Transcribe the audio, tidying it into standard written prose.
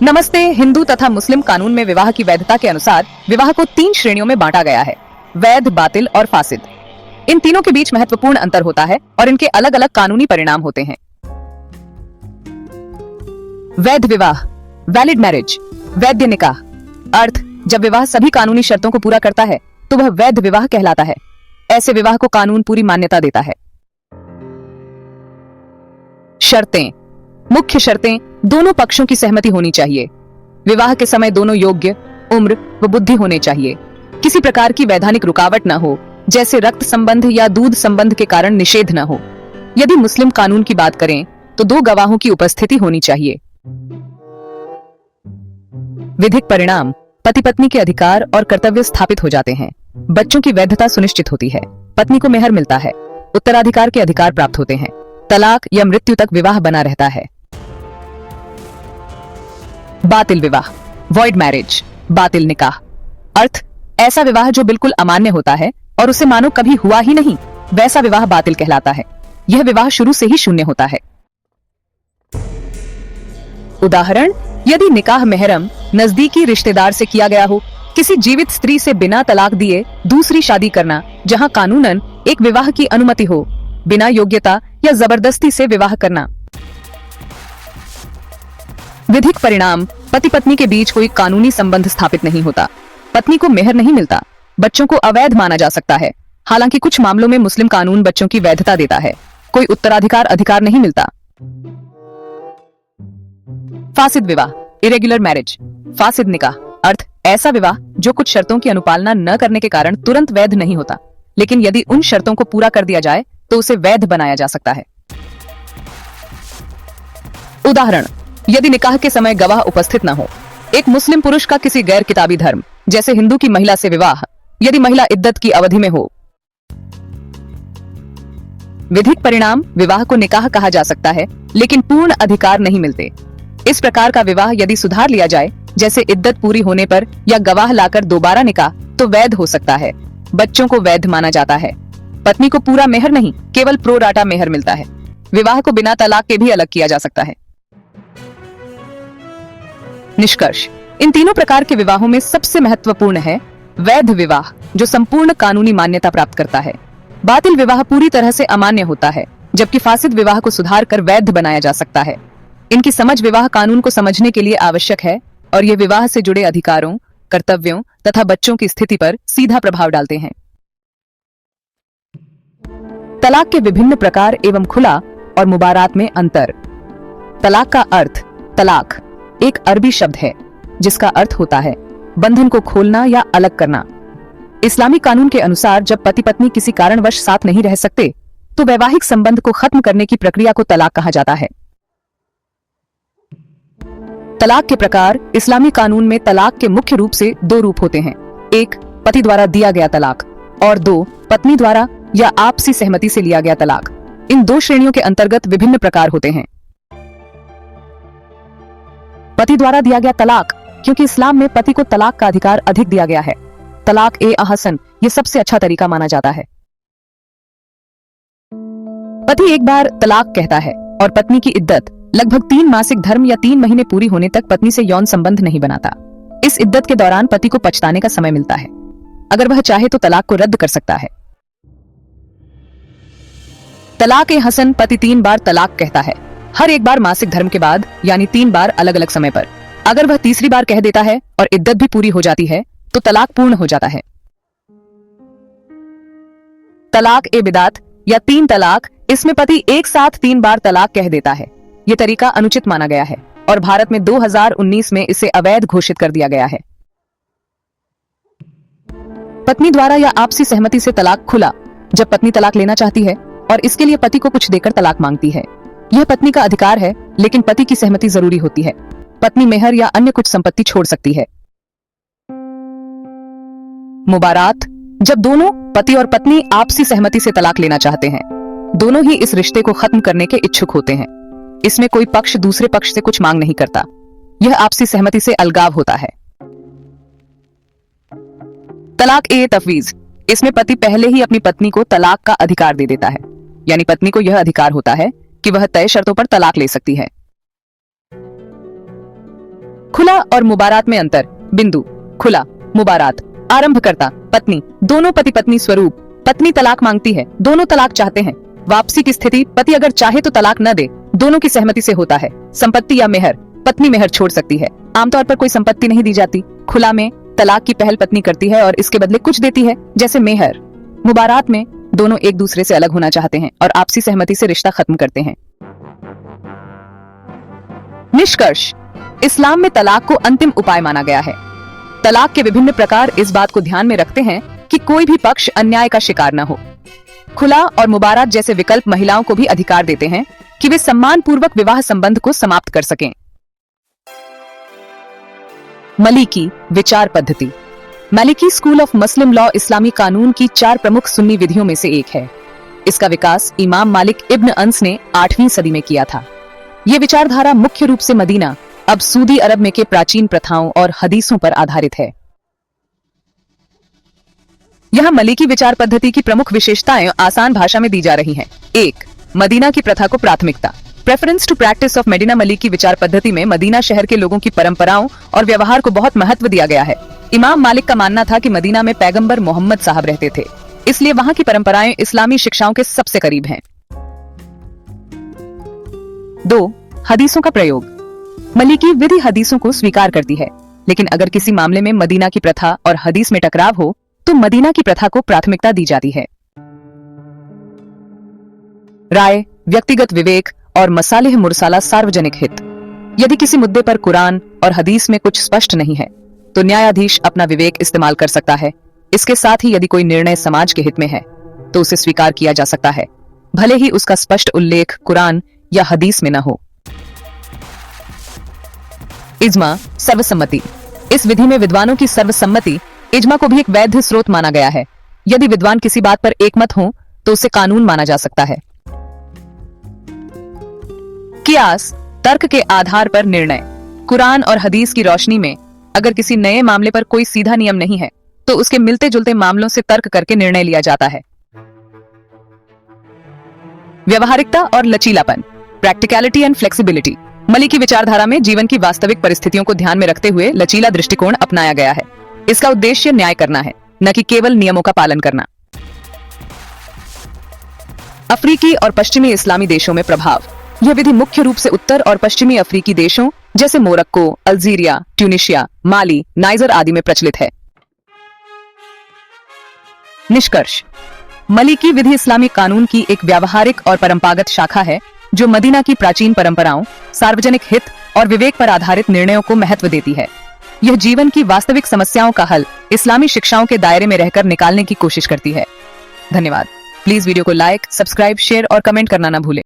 नमस्ते। हिंदू तथा मुस्लिम कानून में विवाह की वैधता के अनुसार विवाह को 3 श्रेणियों में बांटा गया है: वैध, बातिल और फासिद। इन तीनों के बीच महत्वपूर्ण अंतर होता है और इनके अलग अलग कानूनी परिणाम होते हैं। वैध विवाह, वैलिड मैरिज, वैध निकाह। अर्थ: जब विवाह सभी कानूनी शर्तों को पूरा करता है तो वह वैध विवाह कहलाता है। ऐसे विवाह को कानून पूरी मान्यता देता है। शर्तें। मुख्य शर्तें: दोनों पक्षों की सहमति होनी चाहिए। विवाह के समय दोनों योग्य, उम्र व बुद्धि होने चाहिए। किसी प्रकार की वैधानिक रुकावट न हो, जैसे रक्त संबंध या दूध संबंध के कारण निषेध न हो। यदि मुस्लिम कानून की बात करें तो 2 गवाहों की उपस्थिति होनी चाहिए। विधिक परिणाम: पति पत्नी के अधिकार और कर्तव्य स्थापित हो जाते हैं। बच्चों की वैधता सुनिश्चित होती है। पत्नी को मेहर मिलता है। उत्तराधिकार के अधिकार प्राप्त होते हैं। तलाक या मृत्यु तक विवाह बना रहता है। बातिल विवाह, वॉइड मैरिज, बातिल निकाह। अर्थ: ऐसा विवाह जो बिल्कुल अमान्य होता है और उसे मानो कभी हुआ ही नहीं, वैसा विवाह बातिल कहलाता है। यह विवाह शुरू से ही शून्य होता है। उदाहरण: यदि निकाह महरम, नजदीकी रिश्तेदार से किया गया हो। किसी जीवित स्त्री से बिना तलाक दिए दूसरी शादी करना, जहां कानूनन एक विवाह की अनुमति हो। बिना योग्यता या जबरदस्ती से विवाह करना। विधिक परिणाम: पति पत्नी के बीच कोई कानूनी संबंध स्थापित नहीं होता। पत्नी को मेहर नहीं मिलता। बच्चों को अवैध माना जा सकता है। हालांकि कुछ मामलों में मुस्लिम कानून बच्चों की वैधता देता है। कोई उत्तराधिकार अधिकार नहीं मिलता। फासिद विवाह, इरेगुलर मैरिज, फासिद निकाह। अर्थ: ऐसा विवाह जो कुछ शर्तों की अनुपालना न करने के कारण तुरंत वैध नहीं होता, लेकिन यदि उन शर्तों को पूरा कर दिया जाए तो उसे वैध बनाया जा सकता है। उदाहरण: यदि निकाह के समय गवाह उपस्थित न हो। एक मुस्लिम पुरुष का किसी गैर किताबी धर्म जैसे हिंदू की महिला से विवाह, यदि महिला इद्दत की अवधि में हो। विधिक परिणाम: विवाह को निकाह कहा जा सकता है, लेकिन पूर्ण अधिकार नहीं मिलते। इस प्रकार का विवाह यदि सुधार लिया जाए, जैसे इद्दत पूरी होने पर या गवाह लाकर दोबारा निकाह, तो वैध हो सकता है। बच्चों को वैध माना जाता है। पत्नी को पूरा मेहर नहीं, केवल प्रो राटा मेहर मिलता है। विवाह को बिना तलाक के भी अलग किया जा सकता है। निष्कर्ष: इन तीनों प्रकार के विवाहों में सबसे महत्वपूर्ण है वैध विवाह, जो संपूर्ण कानूनी मान्यता प्राप्त करता है। बातिल विवाह पूरी तरह से अमान्य होता है, जबकि फासिद विवाह को सुधार कर वैध बनाया जा सकता है। इनकी समझ विवाह कानून को समझने के लिए आवश्यक है और ये विवाह से जुड़े अधिकारों, कर्तव्यों तथा बच्चों की स्थिति पर सीधा प्रभाव डालते हैं। तलाक के विभिन्न प्रकार एवं खुला और मुबारात में अंतर। तलाक का अर्थ: तलाक एक अरबी शब्द है जिसका अर्थ होता है बंधन को खोलना या अलग करना। इस्लामी कानून के अनुसार जब पति पत्नी किसी कारणवश साथ नहीं रह सकते तो वैवाहिक संबंध को खत्म करने की प्रक्रिया को तलाक कहा जाता है। तलाक के प्रकार: इस्लामी कानून में तलाक के मुख्य रूप से 2 रूप होते हैं। 1 पति द्वारा दिया गया तलाक और 2 पत्नी द्वारा या आपसी सहमति से लिया गया तलाक। इन 2 श्रेणियों के अंतर्गत विभिन्न प्रकार होते हैं। पति द्वारा दिया गया तलाक: क्योंकि इस्लाम में पति को तलाक का अधिकार अधिक दिया गया है, तलाक ए अहसन ये सबसे अच्छा तरीका माना जाता है। पति एक बार तलाक कहता है और पत्नी की इद्दत लगभग 3 मासिक धर्म या 3 महीने पूरी होने तक पत्नी से यौन संबंध नहीं बनाता। इस इद्दत के दौरान पति को पछताने का समय मिलता है। अगर वह चाहे तो तलाक को रद्द कर सकता है। तलाक ए हसन: पति 3 बार तलाक कहता है, हर एक बार मासिक धर्म के बाद, यानी 3 बार अलग अलग समय पर। अगर वह तीसरी बार कह देता है और इद्दत भी पूरी हो जाती है तो तलाक पूर्ण हो जाता है। तलाक ए बिदात या 3 तलाक: इसमें पति एक साथ 3 बार तलाक कह देता है। यह तरीका अनुचित माना गया है और भारत में 2019 में इसे अवैध घोषित कर दिया गया है। पत्नी द्वारा या आपसी सहमति से तलाक खुला: जब पत्नी तलाक लेना चाहती है और इसके लिए पति को कुछ देकर तलाक मांगती है। यह पत्नी का अधिकार है, लेकिन पति की सहमति जरूरी होती है। पत्नी मेहर या अन्य कुछ संपत्ति छोड़ सकती है। मुबारात: जब दोनों पति और पत्नी आपसी सहमति से तलाक लेना चाहते हैं। दोनों ही इस रिश्ते को खत्म करने के इच्छुक होते हैं। इसमें कोई पक्ष दूसरे पक्ष से कुछ मांग नहीं करता। यह आपसी सहमति से अलगाव होता है। तलाक ए तफवीज: इसमें पति पहले ही अपनी पत्नी को तलाक का अधिकार दे देता है, यानी पत्नी को यह अधिकार होता है कि वह तय शर्तों पर तलाक ले सकती है। खुला और मुबारात में अंतर। बिंदु। खुला, मुबारात, आरंभकर्ता, पत्नी, दोनों पति पत्नी स्वरूप। पत्नी तलाक मांगती है, दोनों तलाक चाहते हैं। वापसी की स्थिति, पति अगर चाहे तो तलाक न दे, दोनों की सहमति से होता है। संपत्ति या मेहर, पत्नी मेहर छोड़ सकती है, आमतौर पर कोई संपत्ति नहीं दी जाती। खुला में तलाक की पहल पत्नी करती है और इसके बदले कुछ देती है, जैसे मेहर। मुबारात में दोनों एक दूसरे से अलग होना चाहते हैं और आपसी सहमति से रिश्ता खत्म करते हैं। निष्कर्ष, इस्लाम में तलाक को अंतिम उपाय माना गया है। तलाक के विभिन्न प्रकार इस बात को ध्यान में रखते हैं कि कोई भी पक्ष अन्याय का शिकार न हो। खुला और मुबारात जैसे विकल्प महिलाओं को भी अधिकार देते हैं कि वे सम्मान पूर्वक विवाह संबंध को समाप्त कर सकें। मलिकी विचार पद्धति। Maliki school of Muslim law इस्लामी कानून की 4 प्रमुख सुन्नी विधियों में से एक है। इसका विकास इमाम मालिक इब्न अनस ने 8वीं सदी में किया था। ये विचारधारा मुख्य रूप से मदीना, अब सऊदी अरब में के प्राचीन प्रथाओं और हदीसों पर आधारित है। यहाँ मलिकी विचार पद्धति की प्रमुख विशेषताएं आसान भाषा में दी जा रही हैं। 1. मदीना की प्रथा को प्राथमिकता। Preference to practice of Medina. मलिकी विचार पद्धति में मदीना शहर के लोगों की परंपराओं और व्यवहार को बहुत महत्व दिया गया है। इमाम मालिक का मानना था कि मदीना में पैगंबर मोहम्मद साहब रहते थे, इसलिए वहाँ की परंपराएं इस्लामी शिक्षाओं के सबसे करीब हैं। 2. हदीसों का प्रयोग। मलिकी विधि हदीसों को स्वीकार करती है, लेकिन अगर किसी मामले में मदीना की प्रथा और हदीस में टकराव हो तो मदीना की प्रथा को प्राथमिकता दी जाती है। राय, व्यक्तिगत विवेक और मसालिह मुरसाला सार्वजनिक हित। यदि किसी मुद्दे पर कुरान और हदीस में कुछ स्पष्ट नहीं है तो न्यायाधीश अपना विवेक इस्तेमाल कर सकता है। इसके साथ ही यदि कोई निर्णय समाज के हित में है तो उसे स्वीकार किया जा सकता है, भले ही उसका स्पष्ट उल्लेख कुरान या हदीस में न हो। इज्मा, सर्वसम्मति। इस विधि में विद्वानों की सर्वसम्मति इज्मा को भी एक वैध स्रोत माना गया है। यदि विद्वान किसी बात पर एकमत हो तो उसे कानून माना जा सकता है। कियास, तर्क के आधार पर निर्णय। कुरान और हदीस की रोशनी में अगर किसी नए मामले पर कोई सीधा नियम नहीं है तो उसके मिलते जुलते मामलों से तर्क करके निर्णय लिया जाता है। व्यवहारिकता और लचीलापन। Practicality and flexibility. मलिकी विचारधारा में जीवन की वास्तविक परिस्थितियों को ध्यान में रखते हुए लचीला दृष्टिकोण अपनाया गया है। इसका उद्देश्य न्याय करना है, न कि केवल नियमों का पालन करना। अफ्रीकी और पश्चिमी इस्लामी देशों में प्रभाव। यह विधि मुख्य रूप से उत्तर और पश्चिमी अफ्रीकी देशों जैसे मोरक्को, अल्जीरिया, ट्यूनिशिया, माली, नाइजर आदि में प्रचलित है। निष्कर्ष, मलिकी विधि इस्लामी कानून की एक व्यावहारिक और परंपरागत शाखा है जो मदीना की प्राचीन परंपराओं, सार्वजनिक हित और विवेक पर आधारित निर्णयों को महत्व देती है। यह जीवन की वास्तविक समस्याओं का हल इस्लामी शिक्षाओं के दायरे में रहकर निकालने की कोशिश करती है। धन्यवाद। प्लीज वीडियो को लाइक, सब्सक्राइब, शेयर और कमेंट करना न भूलें।